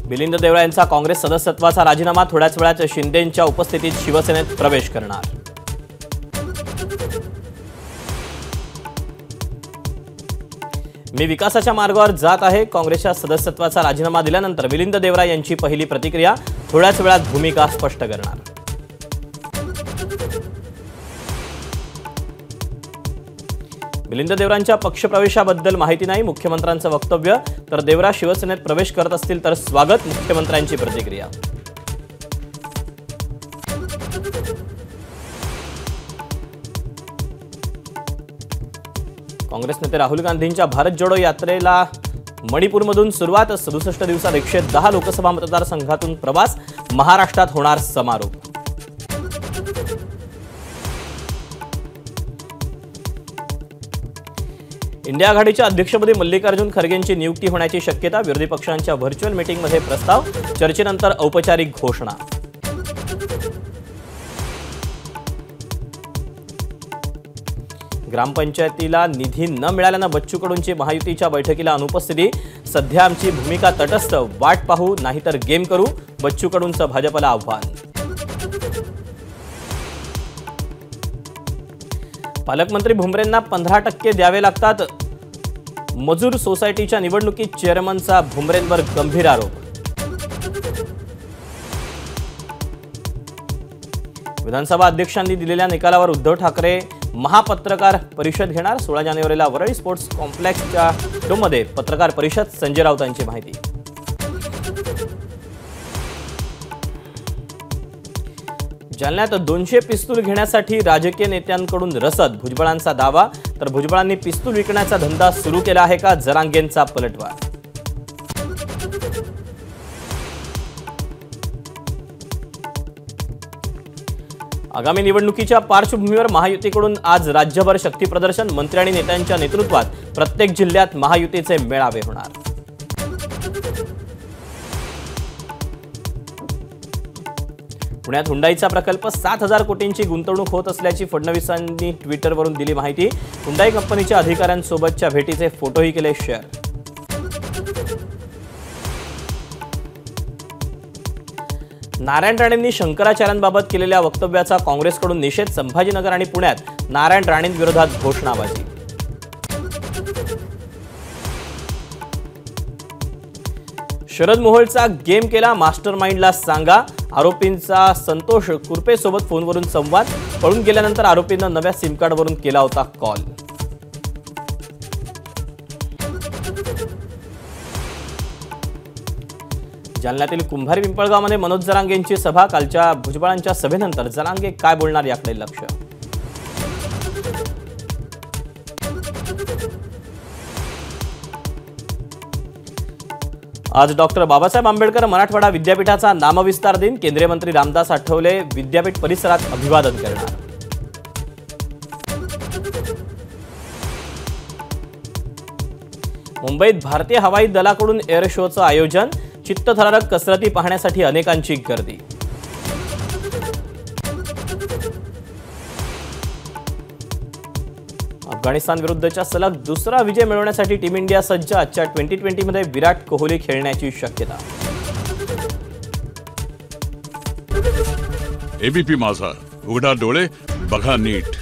मिलिंद देवरा यांचा काँग्रेस सदस्यत्वाचा राजीनामा थोड्याच वेळात शिंदेंच्या उपस्थितीत शिवसेनेत प्रवेश करणार। मी विकासाच्या मार्गावर जात आहे, काँग्रेसच्या सदस्यत्वाचा राजीनामा दिल्यानंतर मिलिंद देवरा यांची पहिली प्रतिक्रिया, थोड्याच वेळात भूमिका स्पष्ट करणार। मिलिंद देवरांच्या पक्षप्रवेशाबद्दल माहिती नाही, मुख्यमंत्र्यांचं वक्तव्य। तर देवरा शिवसेनेत प्रवेश करत असतील तर स्वागत, मुख्यमंत्र्यांची प्रतिक्रिया। काँग्रेस नेते राहुल गांधींच्या भारत जोडो यात्रेला मणिपूरमधून सुरुवात, 67 दिवसात 110 लोकसभा मतदारसंघातून प्रवास, महाराष्ट्रात होणार समारोप। इंडिया आघाडीच्या अध्यक्षपदी मल्लिकार्जुन खरगेंची नियुक्ती होण्याची शक्यता, विरोधी पक्षांच्या व्हर्च्युअल मीटिंगमध्ये प्रस्ताव, चर्चेनंतर औपचारिक घोषणा। ग्रामपंचायतीला निधी न मिळाल्यानं बच्चू कडूंची महायुतीच्या बैठकीला अनुपस्थिती, सध्या आमची भूमिका तटस्थ, वाट पाहू नाहीतर गेम करू, बच्चू कडूंचं भाजपला आव्हान। पालकमंत्री भुमरेंना 15% द्यावे लागतात, मजूर सोसायटीच्या निवडणुकीत चेअरमनचा भुमरेंवर गंभीर आरोप। विधानसभा अध्यक्षांनी दिलेल्या निकालावर उद्धव ठाकरे महापत्रकार परिषद घेणार, 16 जानेवारीला वरळी स्पोर्ट्स कॉम्प्लेक्सच्या डोममध्ये पत्रकार परिषद, संजय राऊतांची माहिती। जालन्यात 200 पिस्तूल घेण्यासाठी राजकीय नेत्यांकडून रसद, भुजबळांचा दावा। तर भुजबळांनी पिस्तूल विकण्याचा धंदा सुरू केला आहे का, जरांगेंचा पलटवार। आगामी निवडणुकीच्या पार्श्वभूमीवर महायुतीकडून आज राज्यभर शक्ती प्रदर्शन, मंत्री आणि नेत्यांच्या नेतृत्वात प्रत्येक जिल्ह्यात महायुतीचे मेळावे होणार। पुण्यात हुंडाईचा प्रकल्प 7,000 कोटींची गुंतवणूक होत असल्याची फडणवीसांनी ट्विटरवरून दिली माहिती, हुंडाई कंपनीच्या अधिकाऱ्यांसोबतच्या भेटीचे फोटोही केले शेअर। नारायण राणेंनी शंकराचार्यांबाबत केलेल्या वक्तव्याचा काँग्रेसकडून निषेध, संभाजीनगर आणि पुण्यात नारायण राणेंविरोधात घोषणाबाजी। शरद मोहोळचा गेम केला, मास्टरमाइंडला सांगा, आरोपींचा संतोष कुरपेसोबत फोनवरून संवाद, पळून गेल्यानंतर आरोपींना नव्या सिम कार्डवरून केला होता कॉल। जालन्यातील कुंभारी पिंपळगावमध्ये मनोज जरांगेंची सभा, कालच्या भुजबळांच्या सभेनंतर जरांगे काय बोलणार याकडे लक्ष। आज डॉक्टर बाबासाहेब आंबेडकर मराठवाडा विद्यापीठाचा नामविस्तार दिन, केंद्रीय मंत्री रामदास आठवले विद्यापीठ परिसरात अभिवादन करणार। मुंबईत भारतीय हवाई दलाकडून एअर शोचं आयोजन, चित्तथरारक कसरती पाहण्यासाठी अनेकांची गर्दी। अफगाणिस्तान विरुद्धच्या सलग दुसरा विजय मिळवण्यासाठी टीम इंडिया सज्ज, आजच्या T20 मध्ये विराट कोहली खेळण्याची शक्यता। एबीपी माझा, उघडा डोळे बघा नीट।